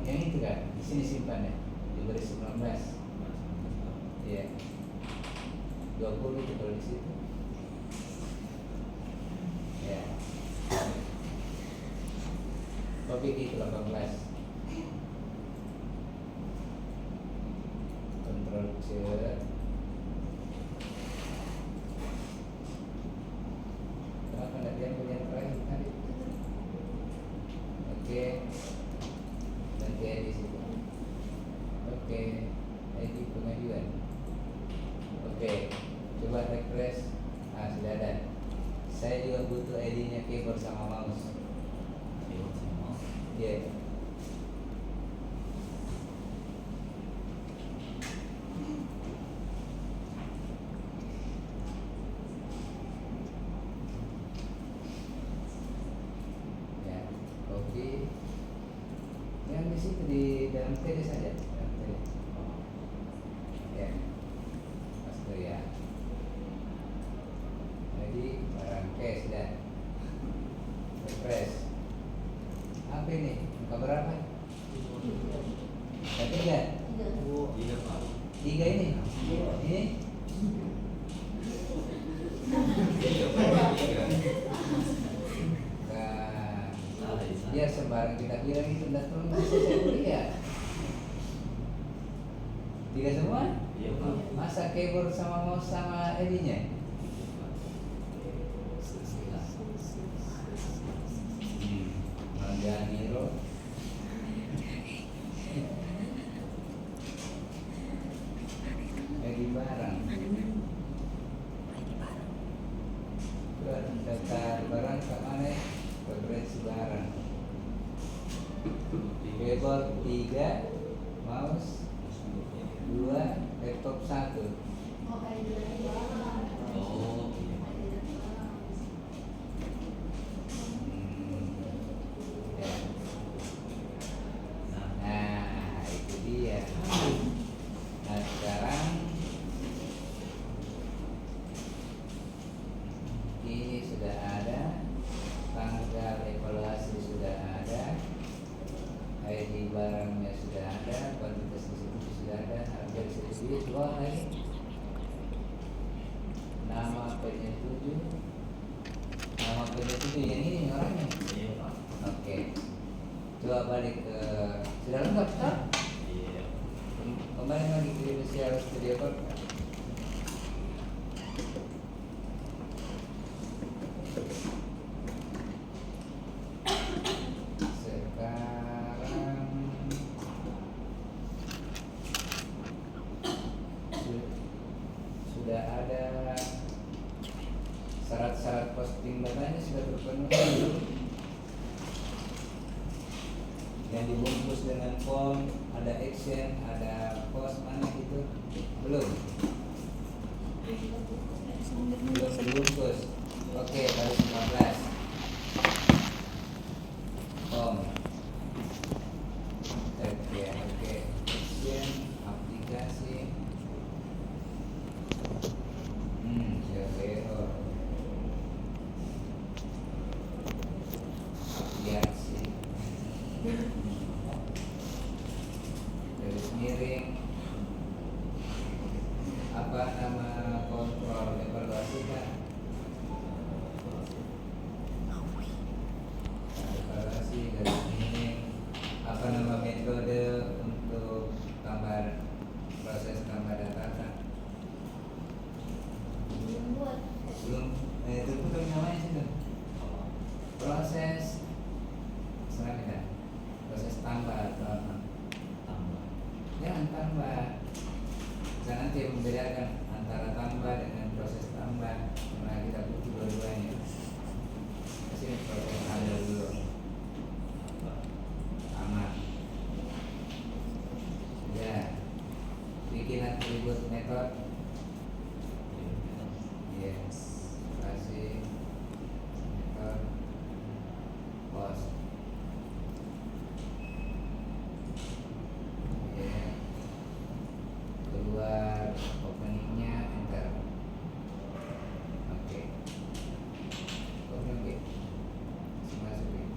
yang itu kan di sini simpan ya, diberi 19. Iya. 20 itu kalau di situ. Ya. Kopi itu 18. Kontrol C. Kenapa tidak dia punya terakhir tadi? Oke. Nanti di situ. Oke. ID pengajuan. Oke. Coba refresh. Ah, sudah ada. Saya juga butuh ID-nya keyboard sama mouse. Iya. Ya, copy. Yang di situ di dalam TD saja. Dalam TD. Ya. Paste ya. Jadi barang cash sudah. Refresh. Apa ini? Muka berapa? Tiga. Tiga ini. Ini. Biar sembarang kita bilang itu tidak perlu selesai kuliah. Tiga semua? Masa keyboard sama mouse sama ID-nya? Hero. ID barang. Data barang ke mana? Referensi barang. Keyboard 3, mouse 2, laptop 1. Nah, itu dia. Nah, sekarang ini sudah ada, tanggal evaluasi sudah ada, ID barangnya sudah ada, kuantitas distribusi sudah ada, harga distribusi jual lagi, nama penyetuju, nama penyetuju yang ini orangnya. Oke, coba balik ke sudah lengkap kan? Kembali lagi ke Visual Studio Code. Sudah ada syarat-syarat posting datanya sudah terpenuhi. Yang dibungkus dengan form, ada action, ada post, mana itu? Belum dibungkus. Oke, baru 15 form. Oke, action, aplikasi. Error. Aplikasi. Garis miring. Apa nama kontrol evaluasi kan? Evaluasi garis miring. Apa nama metode untuk tambah proses tambah data kan? Belum. Itu pun namanya sih tuh. Proses selanjutnya. Proses tambah atau apa? Jangan tambah. Saya nanti membedakan antara tambah dengan proses tambah. Karena kita butuh dua-duanya. Kasih proses ada dulu. Aman. Ya. Bikin atribut metode. Yes. Kasih metode post. Keluar openingnya enter. Oke. Oke. Masukin.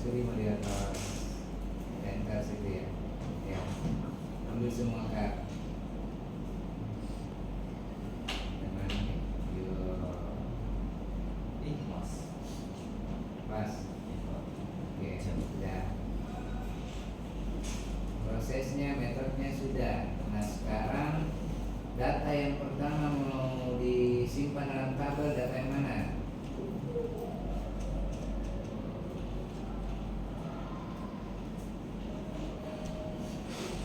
terima di atas enter situ ya. Ya, ambil semua kar. Dengan Mas. pas. Oke, sudah. Prosesnya, metodenya sudah. Nah sekarang data yang pertama mau disimpan dalam tabel, data yang mana?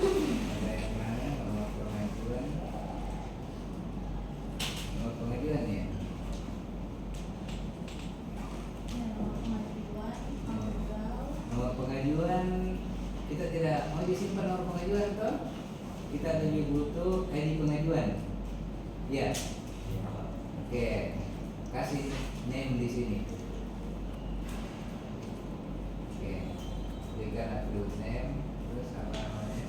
Data yang mana? Nomor pengajuan. Nomor pengajuan ya. Nomor pengajuan kita tidak mau disimpan nomor pengajuan toh? Kita lebih butuh ID pengajuan. Ya. Oke. Kasih name di sini. Oke. Berikan atribut name, terus apa namanya?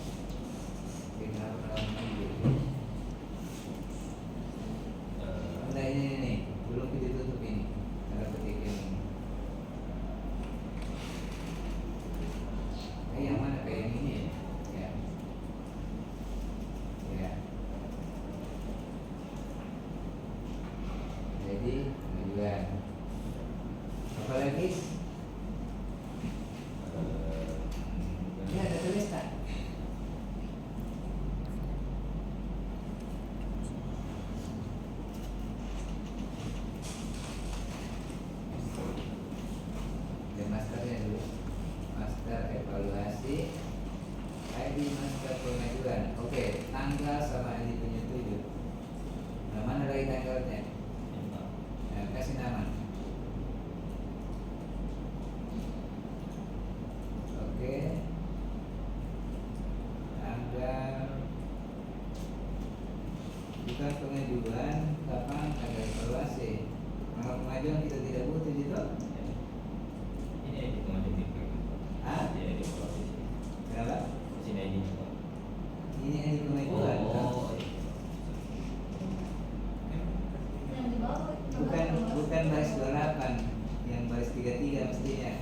Tinggal namanya. Nah ini belum ditutup ini. Ada petik ini. Yang mana kayak yang ini ya? Ya. Jadi pengajuan. Apa lagi? Ya ada tulis tak? Dan masternya dulu. Master evaluasi, ID master pengajuan. Oke, tanggal sama ID penyetujui. Nah, mana lagi tanggalnya? Nah, kasih nama. Oke. Tanggal bukan pengajuan, kapan tanggal evaluasi. Tanggal pengajuan kita tidak butuh gitu. Ini ID pengajuan. Ah? Ini ID proses. Kenapa? Sini ID. Ini ID pengajuan. Oh. Bukan baris 28, yang baris 33 mestinya.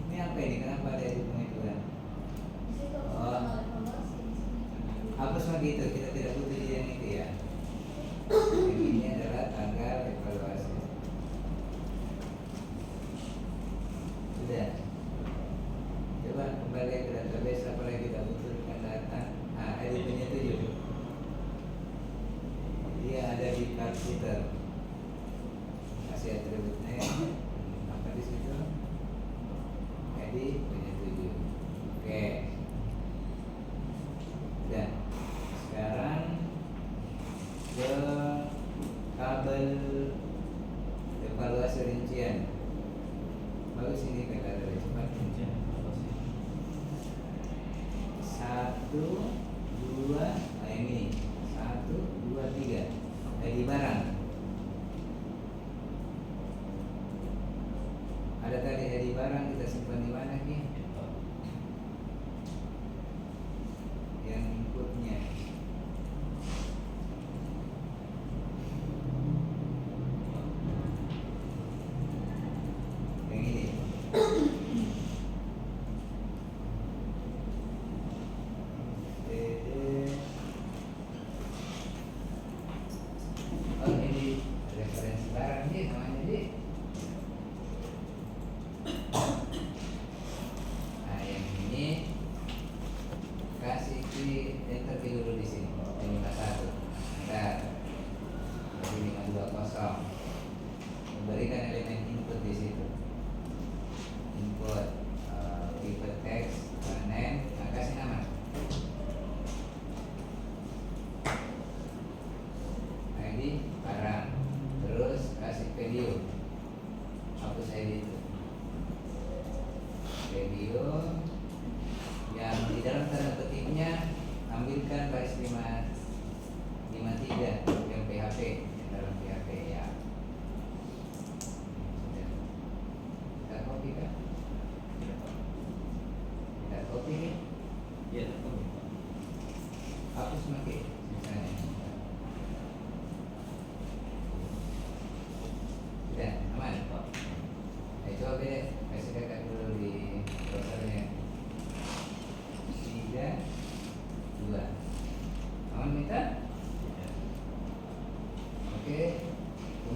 Ini apa ini? Kenapa ada ID pengajuan? Oh, hapus lagi itu, kita tidak butuh yang itu ya. Yang ini adalah tanggal evaluasi. Sudah. Coba kembali ke database, apa lagi kita butuhkan data. ID penyetujui. Dia ada di computer. Kasih atributnya apa di situ? ID penyetujui. Oke. Dan sekarang ke tabel evaluasi rincian. Bagus ini kata dari cepat. 1, 2, nah ini 1, 2, 3 ID barang. Ada tadi ID barang, kita simpan di mana Ki? Yang inputnya. Yang ini.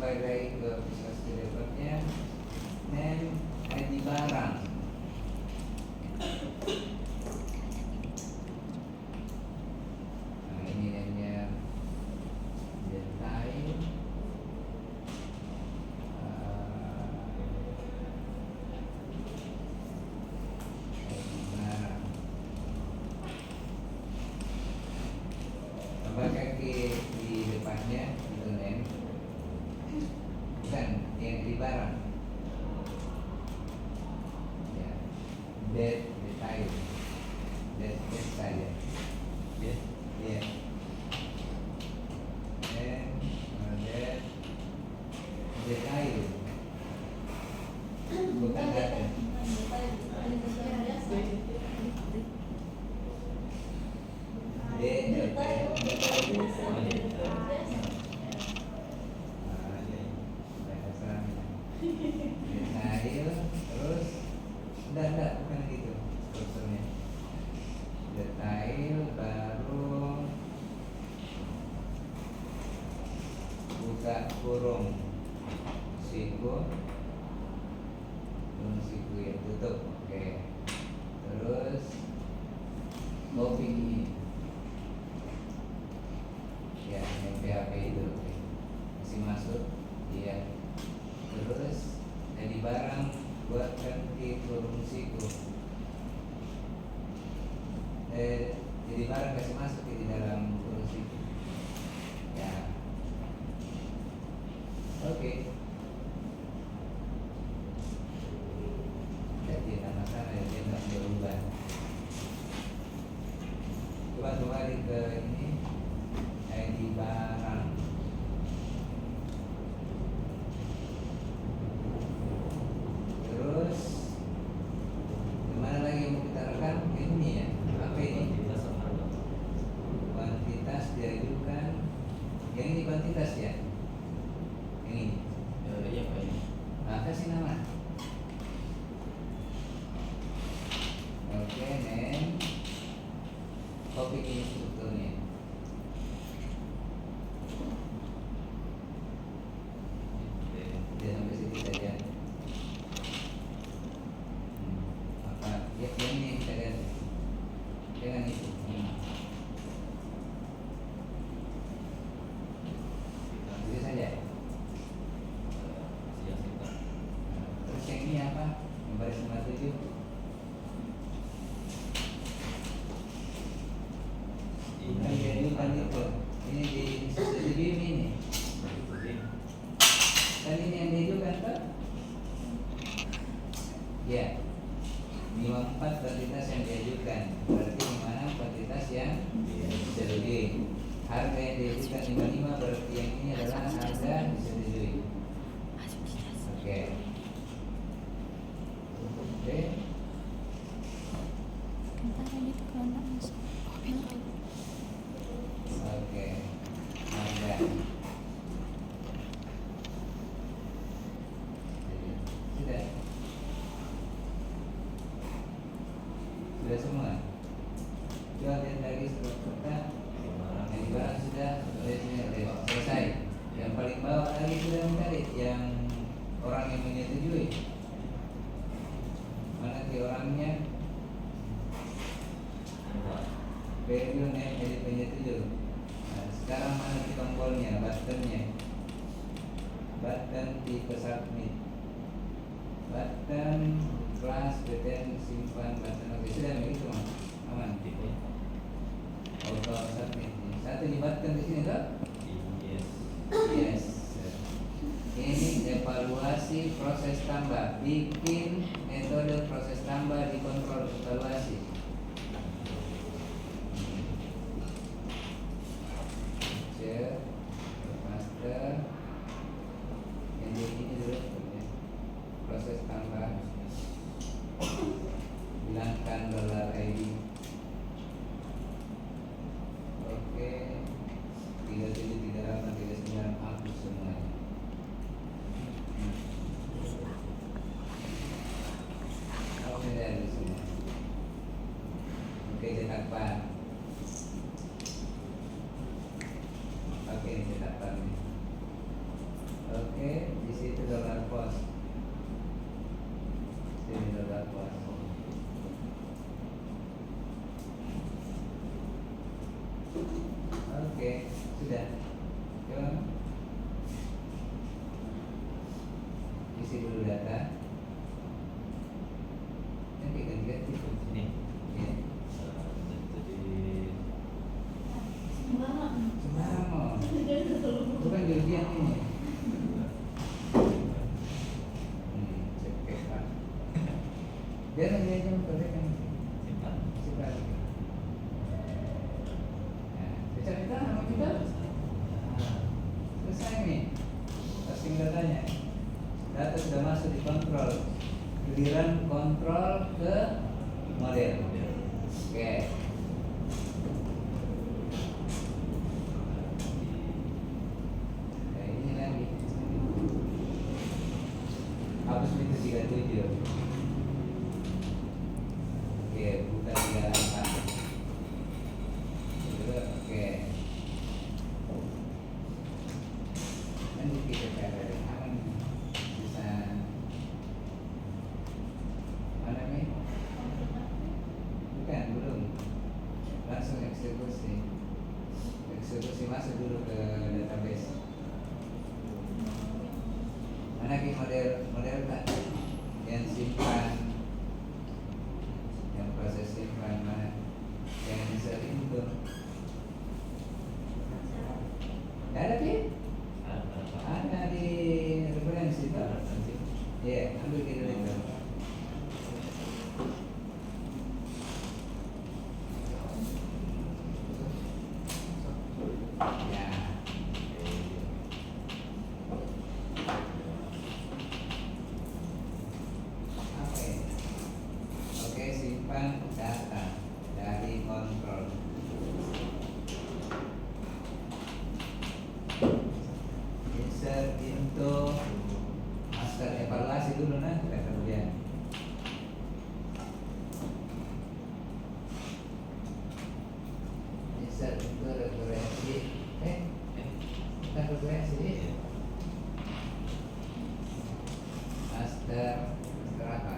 kembali lagi ke Visual Studio Code-nya. Name ID barang. Nah, ini name-nya detail. Tambah kaki di depannya itu name, bukan yang di barang ya. Detail saja Yes. ya. Detail bukan data. Detail terus enggak bukan gitu strukturnya. Detail baru buka kurung siku ya, tutup. Oke. Terus copy ini ya, yang PHP itu masih masuk iya. Terus jadi barang buat ganti kurung siku, jadi barang kasih masuk di dalam kurung siku ya. Oke. Jadi nama sana dia nggak berubah. Coba kembali ke ini ID barang. Terus kemana lagi yang mau kita rekam? Ini ya, apa ini? Kuantitas diajukan. Yang ini kuantitas ya? Yang ini. Iya Pak ini. Nah, kasih nama. Oke, name. Copy ini strukturnya. Dia sampai situ saja. Maka ya, yang ini kita ganti. Jangan itu. Itu saja. Siap sih Pak. Terus yang ini apa? Yang baris 57. Bukan diajukan itu. Ini di ini. Dan ini yang diajukan Pak? Ya. 54 kuantitas yang diajukan. Berarti di mana kuantitas yang disetujui. Harga yang diajukan 55 berarti yang ini adalah harga disetujui. Oke. Oke. Oke. Harga. Sudah. Sudah semua. Coba lihat lagi strukturnya. Yang di bawah sudah selesai. Yang paling bawah lagi sudah menarik yang orang yang menyetujui. Mana di orangnya? Value name jadi penyetujui. Nah, sekarang mana di tombolnya, buttonnya? Button tipe submit. Button kelas button simpan button. Oke, sudah begitu mas. Aman. Auto submit. Satu di button di sini toh? Yes. Yes. Ini evaluasi proses tambah. Bikin metode proses tambah di kontrol evaluasi. Master. Yang ini dulu proses tambah. Hilangkan $ID. Oke. 37, 38, 39 hapus semuanya. Oke, dari semua. Oke, di situ dollar cost. Sini dollar cost. Oke, sudah. Coba isi dulu data. Nanti ganti-ganti. Ini. Ya. Jadi Sembarang. Bukan Georgian ini. Cek Pak. Dia nanya aja kan. simpan. Simpan. Nah, baca kita nama kita. Selesai nih. Passing datanya. Data sudah masuk di kontrol. Giliran kontrol ke model. Oke. Nah, ini lagi. Hapus itu 37. Oke, buka 38. Oke. Nanti kita cari aman bisa mana nih? Bukan, belum. Langsung eksekusi. Eksekusi masuk dulu ke database. Mana ki model tak? Yang simpan, yang proses simpan mana? Yang insert itu. Tidak ada ki? Ada di referensi tak? Iya, ambil kita itu. Ya. Oke. Oke, simpan data dari kontrol. Insert into master evaluasi dulu nah kemudian. Insert into referensi. Kita referensi. Master apa?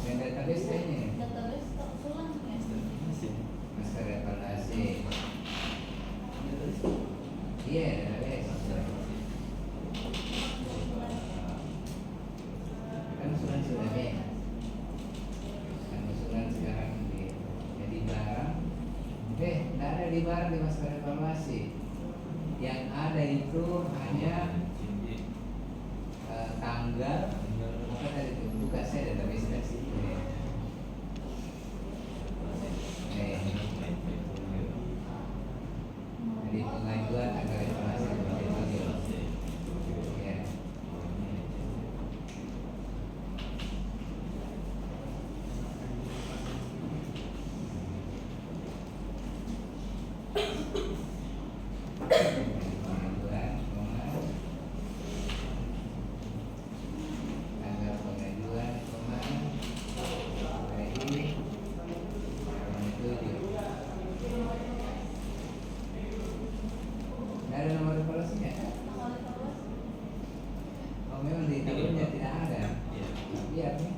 Yang database kayaknya. Master evaluasi. Iya, database. Kan usulan sudah nih. Kan usulan sekarang jadi barang. Tidak ada di barang di master evaluasi. Yang ada itu hanya tanggal. Apa tadi itu? Buka saya database dari situ. Jadi pengajuan agar evaluasi dipanggil. Ya. Pengajuan, tanggal pengajuan, hari 7. Tidak ada nomor evaluasinya. Oh, memang di tabelnya tidak ada. Lihat nih.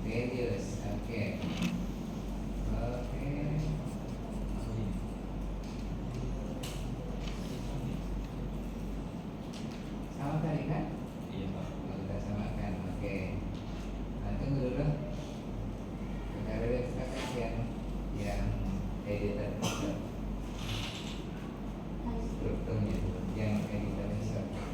Values, oke. Oke. Sama kali kan? Iya Pak. Oh, kita samakan, oke. Nah, tunggu dulu. Kita kasih yang editor strukturnya, yang editor insert. Ya.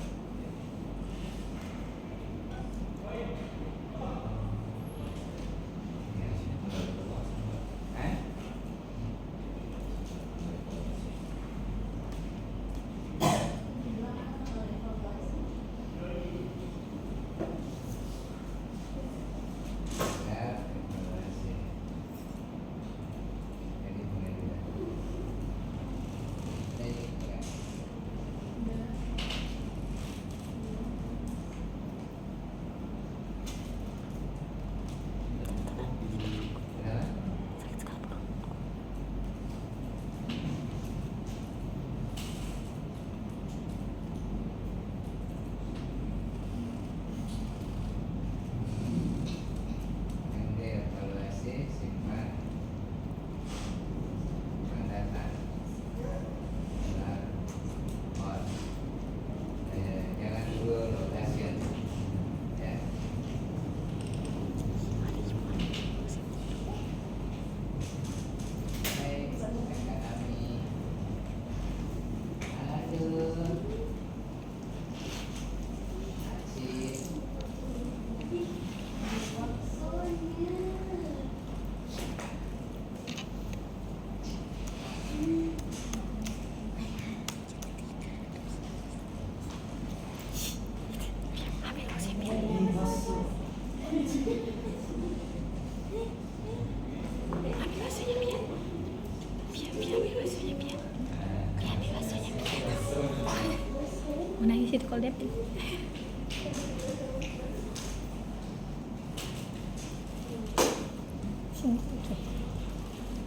debit. Sini tuh.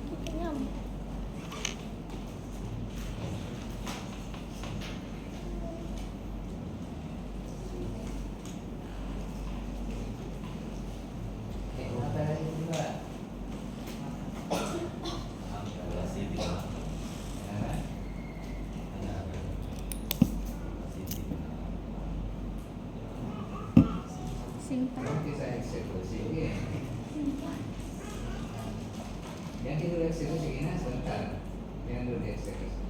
Kita nyamuk. Apa lagi juga? Kalkulasi tiga. Nah, Ada kalkulasi tiga. Simpan. kalau bisa eksekusi ini. Yang itu eksekusi ini sebentar. Yang dulu dieksekusi.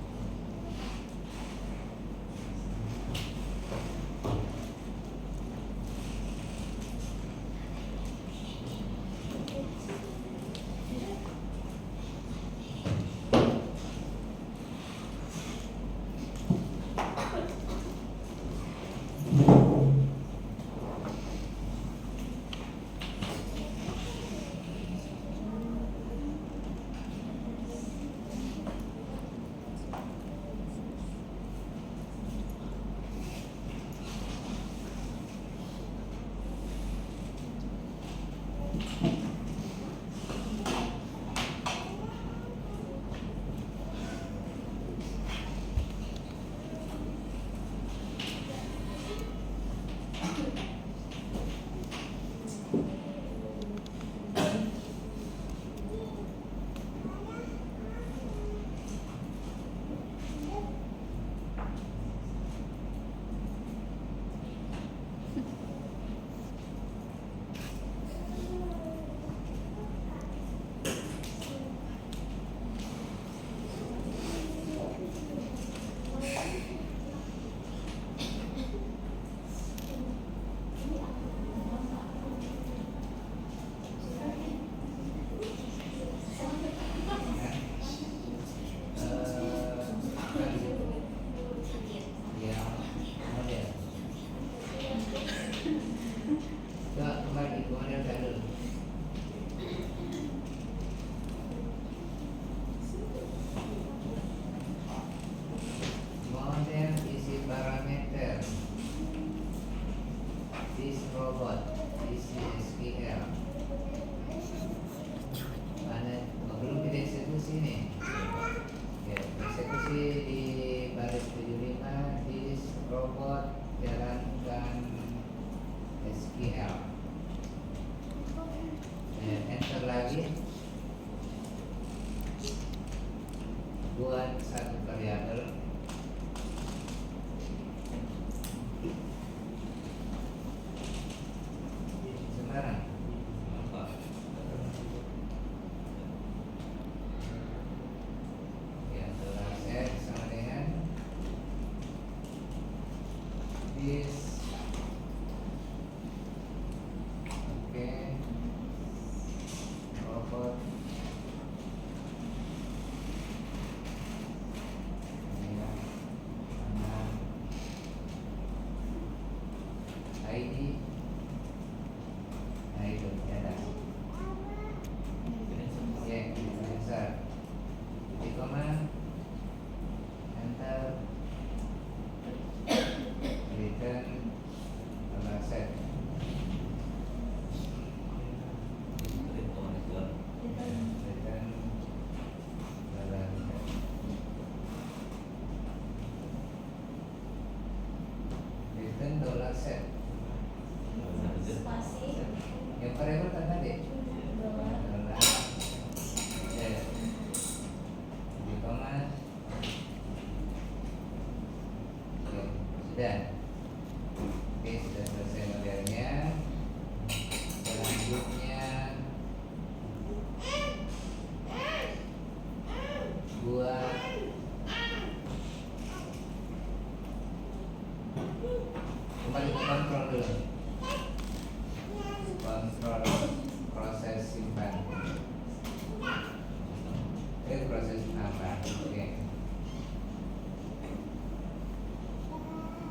Buat satu variabel sekarang Apa? ya adalah X sama dengan this robot ID. Nah itu ada. Oke, besar. Di koma, enter, return, set. Return, return dollar set. Yang variabel kan tadi dollar set di koma. Oke, sudah. Oke, sudah selesai modelnya. Selanjutnya buat kembali ke kontrol dulu. Kontrol proses simpan. Proses tambah. Oke.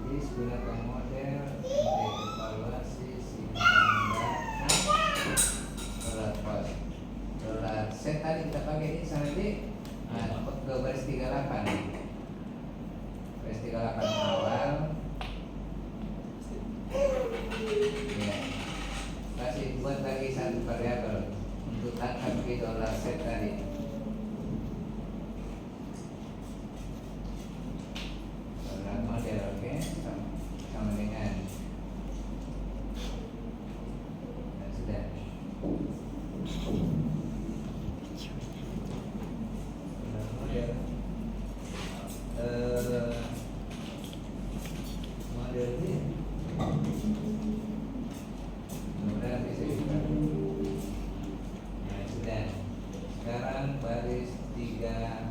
This gunakan model untuk evaluasi simpan data dollar cost. Dollar set tadi kita pakai ini sampai ke baris 38. Baris 38 awal buat lagi satu variabel untuk tangkap idola set tadi. Program model, oke, sama dengan dan sudah. Program model. Model ini mudah bisa dibuka. Nah, sudah. Sekarang baris 39.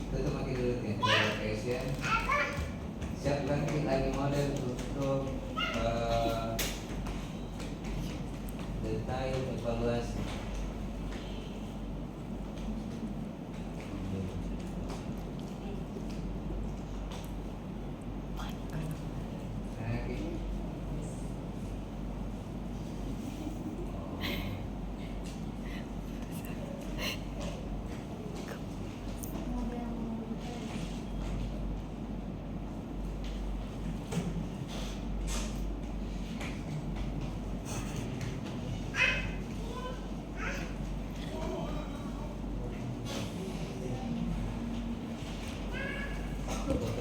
Tutup lagi dulu nih, location. Siapkan lagi model untuk detail evaluasi.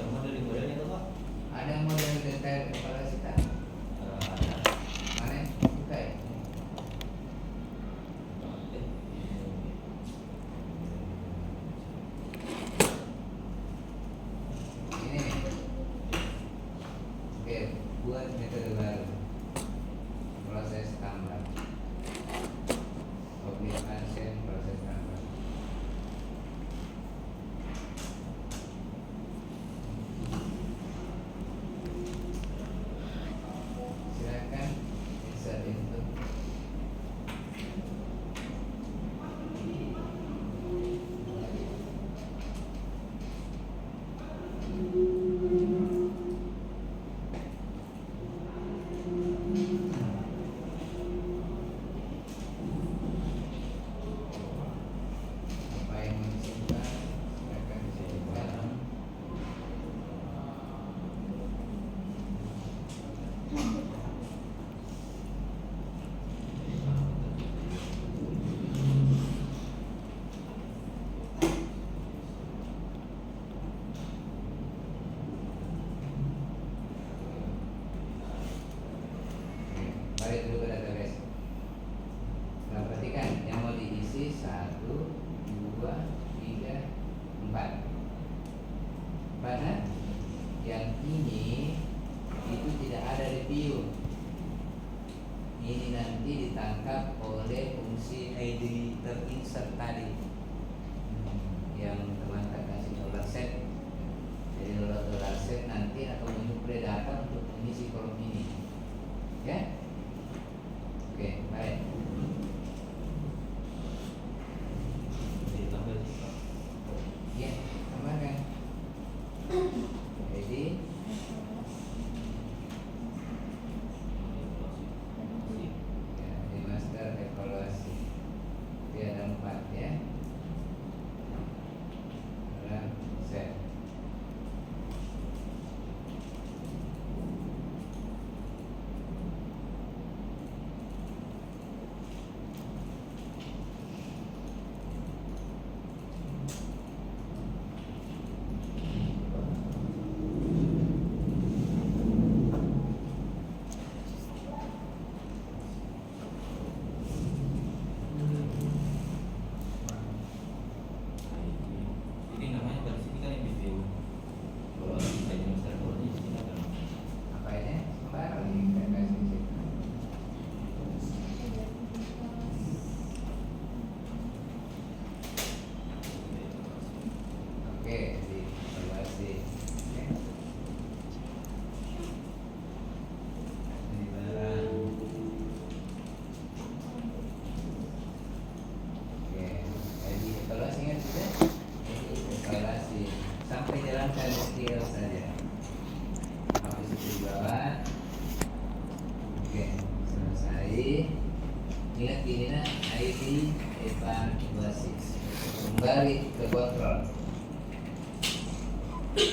Model di modelnya tuh Pak? Ada model detail evaluasi tak? Ada. Mana? Buka ya? Ini. Oke, buat metode baru. Proses tambah. Publication proses tambah. Silakan insert input. Apa yang mau disimpan, silakan disimpan. Balik dulu ke database. Nah, perhatikan yang mau diisi 1, 2, 3, 4. Karena yang ini itu tidak ada di view. Ini nanti ditangkap oleh fungsi ID terinsert tadi yang teman-teman kasih dollar set. Jadi dollar set nanti akan menyuplai data untuk mengisi kolom ini. Ya? Oke, baik. Ditambah sih Pak. Ya, tambahkan. Jadi ya, di master evaluasi dia ada 4 ya. Dollar set. Ini namanya pada sini kan yang review. Kalau kita ini master kalau di sini kan Apa ini? Sembarang nih kita kasih situ. Oke, di evaluasi. Oke. Ini barang. Oke, jadi evaluasi kan sudah? Evaluasi sampai jalankan SQL saja. Habis itu di bawah. Oke, selesai. Ingat ini nah ID evaluasi. Kembali ke kontrol. Oke.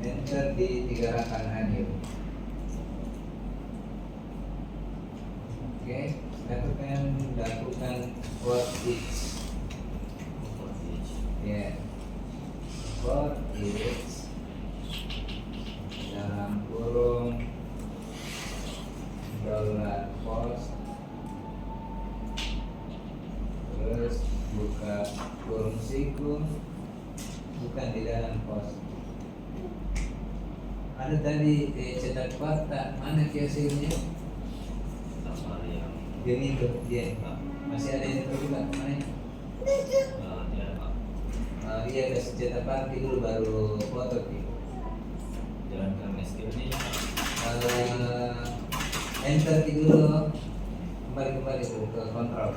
Enter di 3 rangkaian hadir. Oke, lakukan for each. Ya, for each dalam kurung dollar cost, terus buka kurung siku, bukan di dalam cost. Ada tadi cetak kotak, mana kiosirnya? Sama yang Yang itu dia masih ada yang itu juga mana? tidak ada Pak. Iya, kasih cetak party dulu baru foto gitu. Jalankan skill ini. Enter dulu, kembali dulu ke kontrol.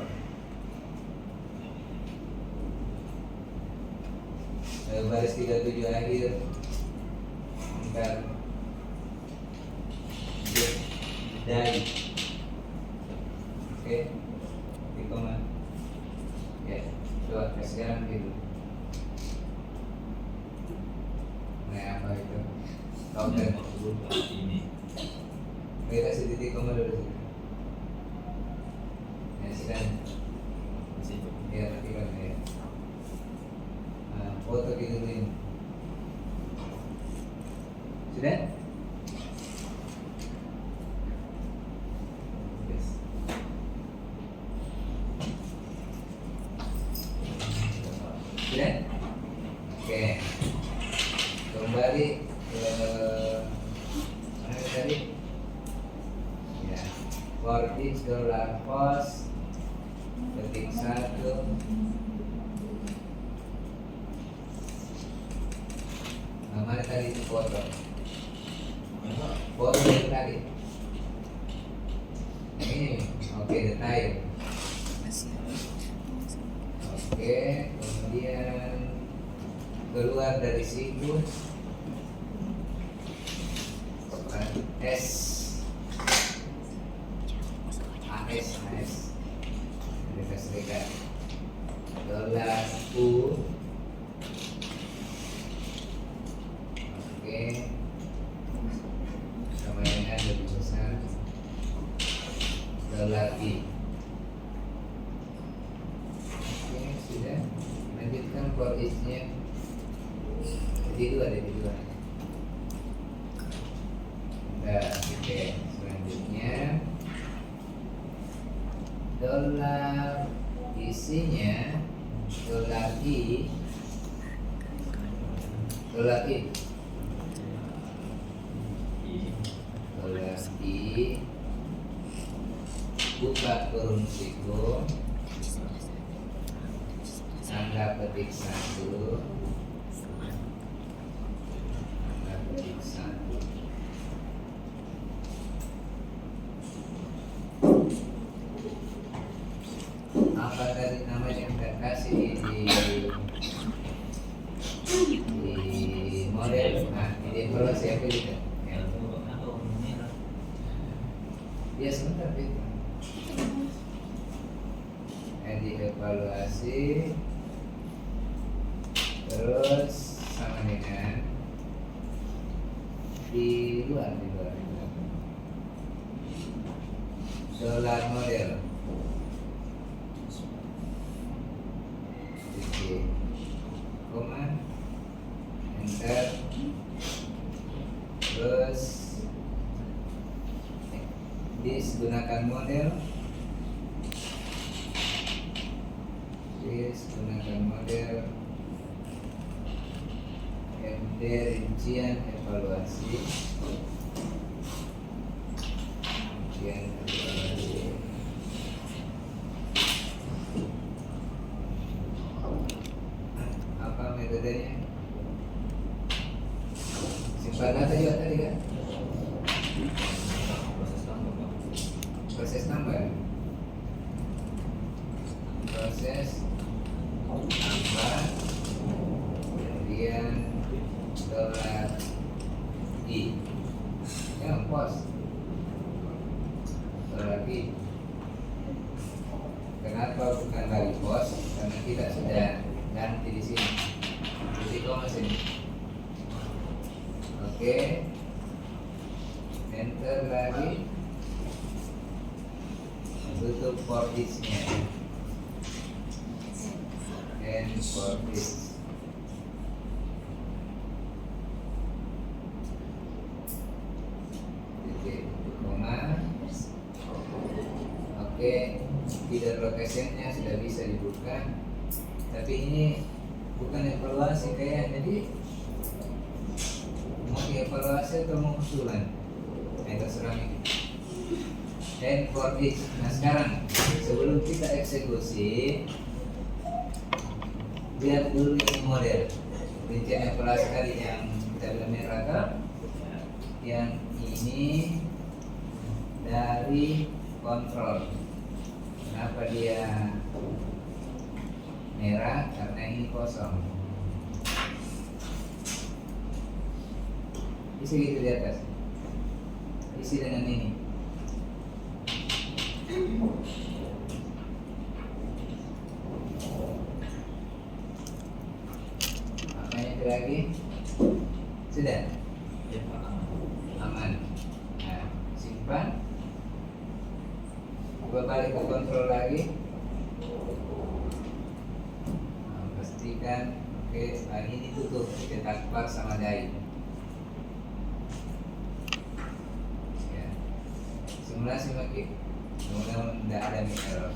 Baris 37 akhir. Enter. Dari. Oke, di koma. Ya, coba sekarang gitu. Nah, apa itu? Counter. Ini. Kita kasih titik koma dulu sini. Ya, silakan. Situ. Ya, ketikkan ya. Foto gitu ini. Sudah? Yes. Sudah? Oke. Kembali ke mana tadi? Ya. For each dollar cost, ketik 1. Mana tadi itu foto? Foto yang tadi. Ini, oke, detail. Oke, kemudian keluar dari siklus S AS Amerika Serikat dolar U. Oke, sama dengan lebih besar dolar I. Oke, sudah. Lanjutkan for each-nya. Jadi dua. Nah, oke. Selanjutnya dolar isinya dolar I dolar I buka kurung siku, tanda petik 1, tanda petik 1. Apa tadi namanya yang kita kasih di model? Nah, ini evaluasi apa juga? Ya sebentar itu. Di evaluasi, terus sama dengan di luar dolar model. Oke, koma, enter, terus gunakan model, gunakan model, MD rincian evaluasi, apa metodenya? Simpan data juga tadi kan? Proses tambah. Proses tambah, kemudian dolar I. Yang pos. Lagi. Kenapa bukan lagi pos? Karena kita sudah ganti di sini. Jadi koma sini. Oke. Enter lagi. Tutup for this-nya. And for this. Koma. Oke, feeder location-nya sudah bisa dibuka. Tapi ini bukan evaluasi kayak, jadi mau dievaluasi atau mau usulan? Terserah nih. And for this. Nah sekarang sebelum kita eksekusi, lihat dulu ini model rincian evaluasi tadi yang kita bilang merah kan? Yang ini dari kontrol. Kenapa dia merah? Karena ini kosong. Isi gitu di atas. Isi dengan ini. Makanya itu lagi. Sudah. Ya Pak. Aman. Nah, simpan. Coba balik ke kontrol lagi. Nah, pastikan. Oke, setelah ini tutup. Cetak bar sama dai. Ya. Simulasi lagi. Mudah-mudahan tidak ada error.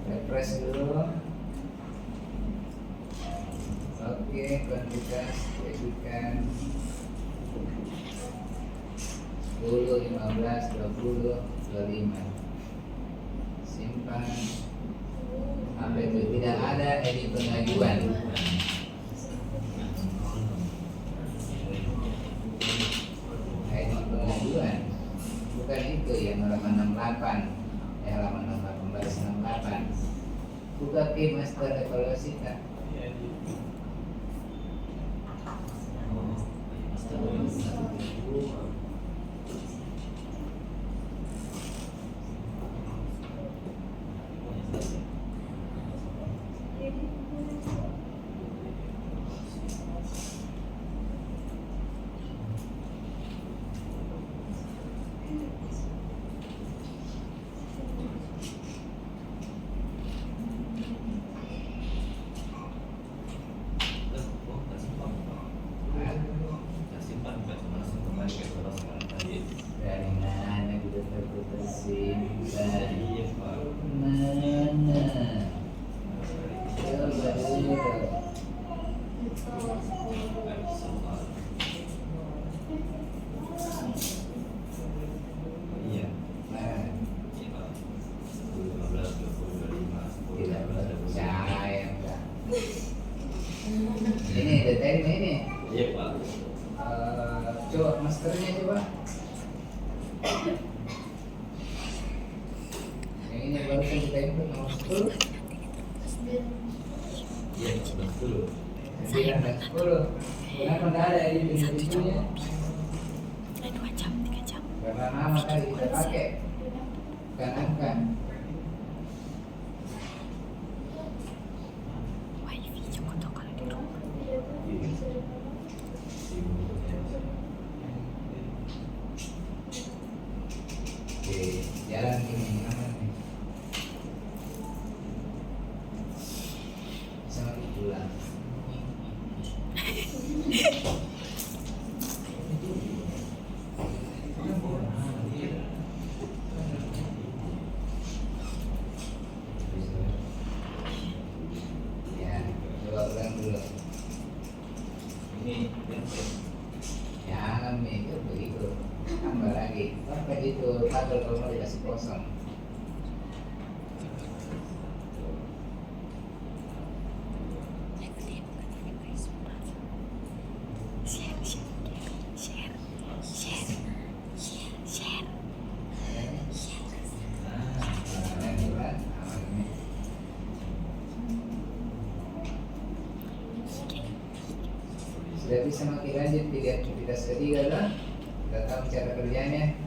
Refresh dulu. Oke, kuantitas executkan 10, 15, 20, 25. Simpan. Apa itu? Tidak ada edit pengajuan. Edit pengajuan bukan itu yang halaman 68. Halaman 68. Buka key master evaluasi tak? Dari mana kita tersimpan? Mana? Coba dulu. Iya. Nah, tidak percaya enggak? Ini detailnya ini. Iya Pak. Coba masternya coba. Yang ini barusan kita input nomor 10. Iya, betul. 9 dan 10. Kenapa tidak ada editing-editingnya? 2 jam, 3 jam. Karena nama tadi kita pakai, bukan angka. Wifi cukup tuh kalau di rumah. Oke, jalan ini aman nih. Sama pulang. Ya, coba ulang dulu. Ini yang Jangan nih, itu begitu. Tambah lagi. Sampai itu tabel kalau mau dikasih kosong. Share. Nah, ini kan aman ini. sudah bisa makin lanjut di aktivitas ketiga lah. Kita tahu cara kerjanya.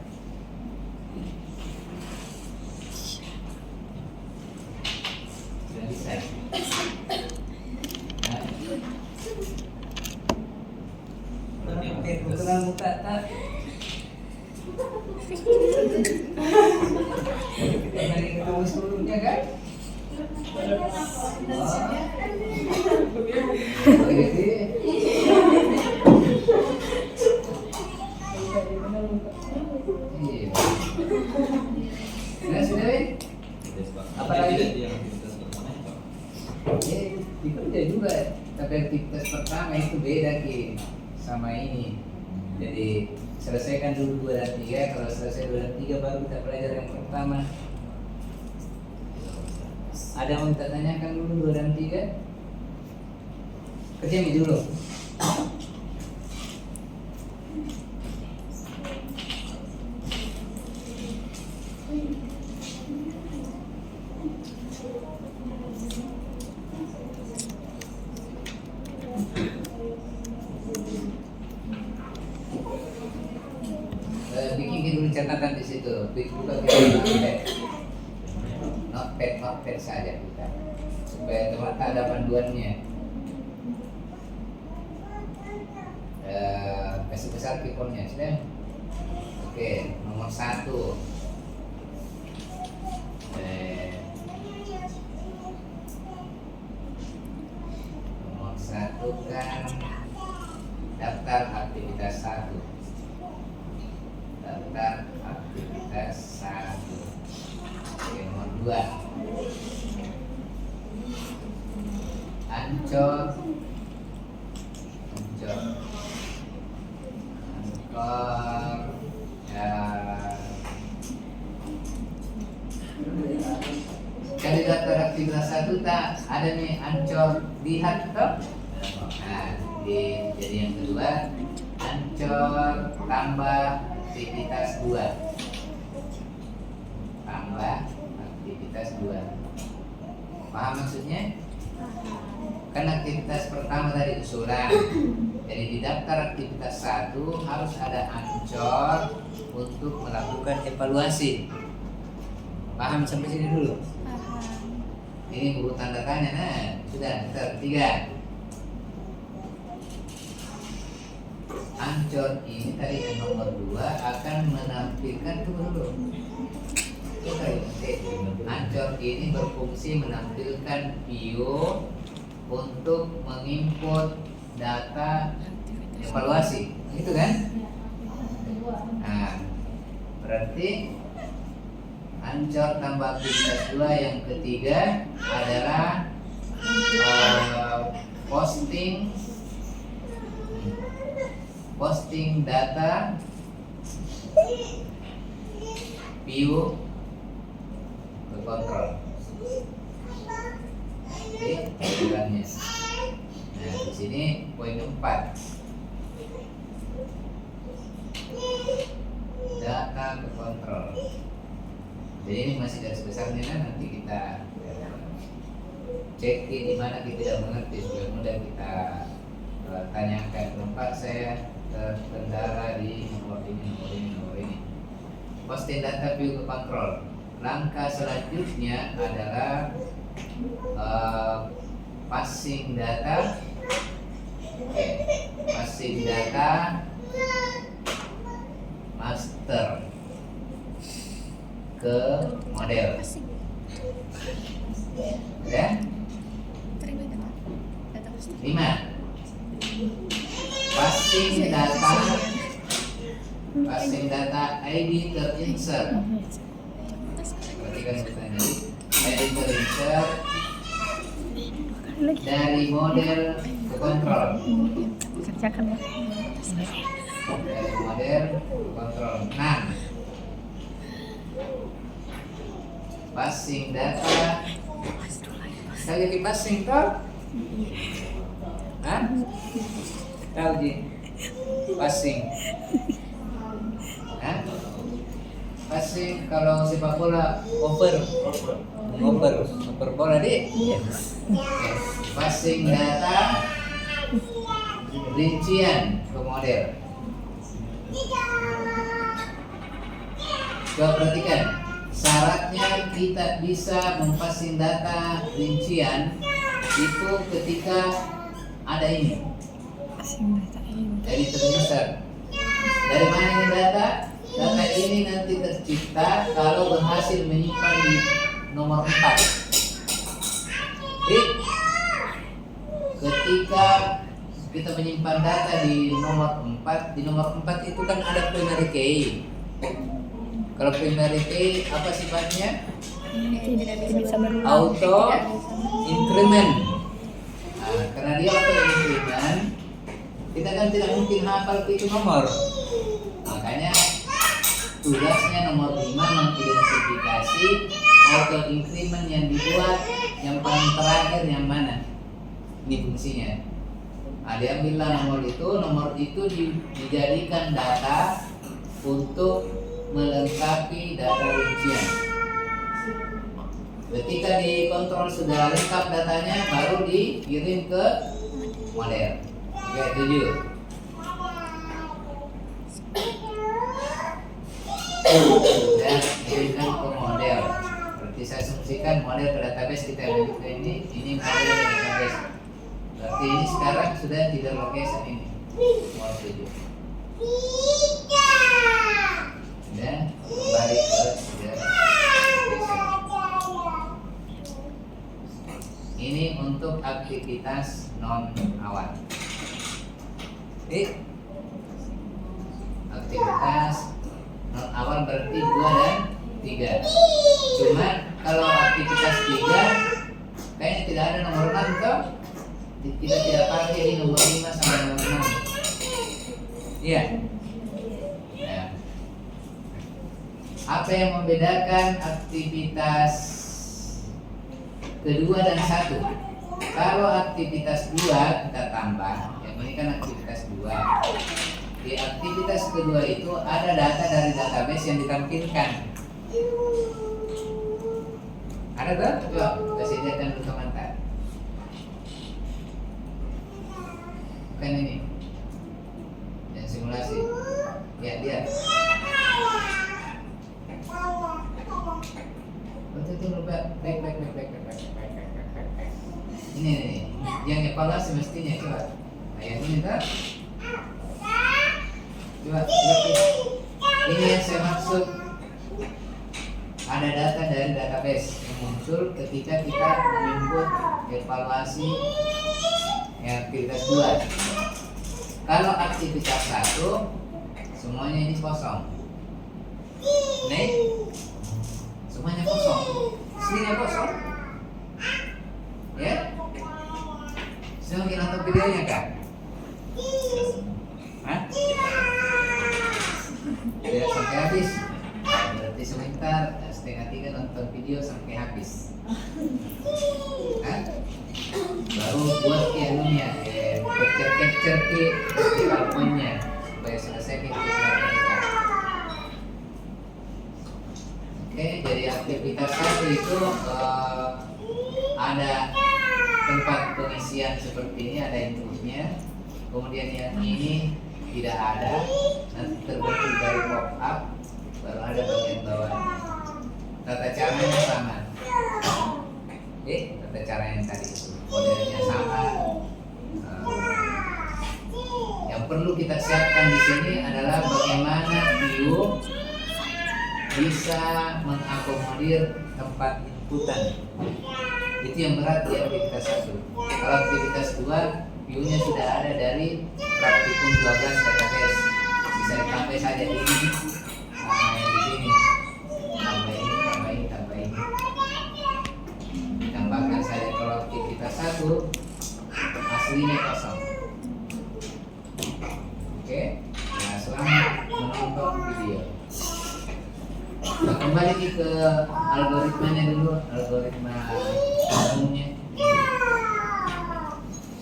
Sudah bisa. Nah, oke, kebetulan muka tak. Kita dari ketemu sebelumnya kan? Oh, jadi iya. Nah, sudah ya? Apa lagi? Yang aktivitas pertama apa? Ya, dikerja juga. Tapi aktivitas pertama itu beda Ki sama ini. Jadi selesaikan dulu 2 dan 3. Kalau selesai 2 dan 3 baru kita belajar yang pertama. Ada yang mau kita tanyakan dulu 2 dan 3? Kerja dulu. Bikin dulu catatan di situ. Buka notepad saja kita, supaya teman ada panduannya. Kasih besar kiponnya sudah. Oke, nomor 1. Nomor 1 kan daftar aktivitas 1. Daftar aktivitas 1. Oke, nomor 2. Ancor. Kalau daftar aktivitas 1 tak ada nih Ancor lihat toh. Nah, jadi yang kedua Ancor tambah aktivitas 2. Tambah aktivitas 2. Paham maksudnya? Kan aktivitas pertama tadi usulan. Jadi di daftar aktivitas 1 harus ada Ancor untuk melakukan evaluasi. Paham sampai sini dulu? Ini buku tanda tanya. Nah, sudah. Ketiga, Ancor ini tadi yang nomor 2 akan menampilkan dulu. Ancor ini berfungsi menampilkan view untuk menginput data evaluasi, gitu kan? Nah, berarti Ancor tambah aktivitas 2 yang ketiga adalah posting data view ke kontrol. Oke, jalannya. Nah, di sini poin 4. Data ke kontrol. Jadi ini masih garis besarnya, nanti kita cek di mana kita tidak mengerti supaya mudah kita tanyakan. Tempat saya terkendala di nomor ini. Posting data view ke kontrol. Langkah selanjutnya adalah passing data master ke model. Ya? 5. Passing data ID terinsert. Perhatikan pertanyaan ini. ID terinsert dari model ke kontrol. Kerjakan ya. Dari model ke kontrol. 6. Passing data. Saya jadi passing toh? Hah? Tahu Ji? Passing. Hah? Passing kalau sepak bola over bola di. Passing data rincian ke model. Coba perhatikan, syaratnya kita bisa memposting data rincian itu ketika ada ini. Jadi termisal. Dari mana ini data? Data ini nanti tercipta kalau berhasil menyimpan di nomor 4. Jadi, ketika kita menyimpan data di nomor 4, di nomor 4 itu kan ada primary key. Kalau primary key apa sifatnya? Tidak bisa berulang. Auto increment. Nah, karena dia auto increment, kita kan tidak mungkin hafal itu nomor. Makanya tugasnya nomor 5 mengidentifikasi auto increment yang dibuat yang paling terakhir yang mana. Ini fungsinya. Nah, diambillah nomor itu dijadikan data untuk melengkapi data rincian. Ketika dikontrol sudah lengkap datanya, baru dikirim ke model. Oke, 7. Dan kirimkan ke model. Berarti saya asumsikan model ke database kita yang ke ini model ke database. Berarti ini sekarang sudah tidak location ini. Nomor 7. Dan kembali ke ini untuk aktivitas non awal. Aktivitas non awal berarti 2 dan 3. Cuma kalau aktivitas 3 kayaknya tidak ada nomor 6 toh. Kita tidak pakai di nomor 5 sampai nomor 6. Iya. Nah, apa yang membedakan aktivitas kedua dan 1? Kalau aktivitas 2 kita tambah, yang ini kan aktivitas 2. Di aktivitas kedua itu ada data dari database yang ditampilkan. Ada tuh? Coba kasih lihat dan komentar. Kan ini yang simulasi. Ya lihat. Betul back. Ini yang evaluasi mestinya coba. Nah, yang ini tak? Coba. Ini yang saya maksud. Ada data dari database yang muncul ketika kita menginput evaluasi aktivitas 2. Kalau aktivitas 1 semuanya ini kosong. Nih, semuanya kosong. Sini kosong. Ya? Sudah mungkin nonton videonya kan? Hah? Tidak sampai habis. Berarti sebentar, setengah 3 nonton video sampai habis. Hah? Baru buat anunya, capture ke PowerPoint-nya supaya selesai kita. Oke, jadi aktivitas 1 itu ada tempat pengisian seperti ini, ada inputnya. Kemudian yang ini tidak ada, nanti terbentuk dari pop up, baru ada bagian bawah. Tata caranya sama. Oke, tata cara yang tadi modelnya sama. Yang perlu kita siapkan di sini adalah bagaimana view bisa mengakomodir tempat inputan. Itu yang berat di aktivitas 1. Kalau aktivitas 2, view-nya sudah ada dari praktikum 12 database. Bisa ditambah saja di sini sama yang di sini. Tambah ini. Tambahkan saja. Kalau aktivitas 1 aslinya kosong. Oke. Nah, selamat menonton video. Nah, kembali ke algoritmanya dulu, algoritma umumnya.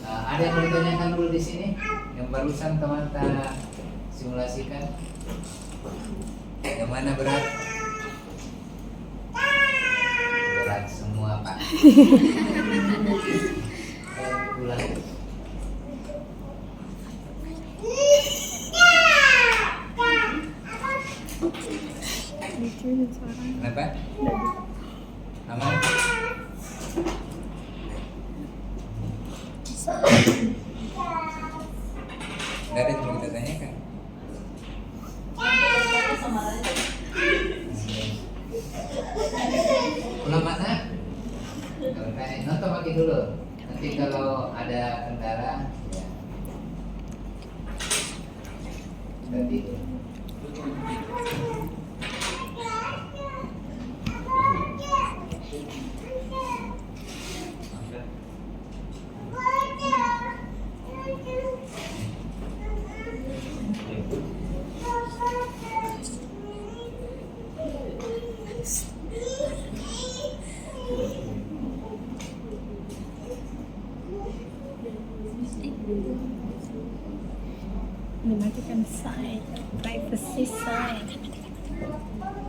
Ada yang mau ditanyakan dulu di sini? Yang barusan teman-teman simulasikan. Yang mana berat? Berat semua, Pak. Ulang. sign. Nggak ada yang kita tanyakan. Pulang mana? Kalau kayak nonton lagi dulu. Nanti kalau ada kendala, ya. Berarti Dimatikan sign, privacy sign.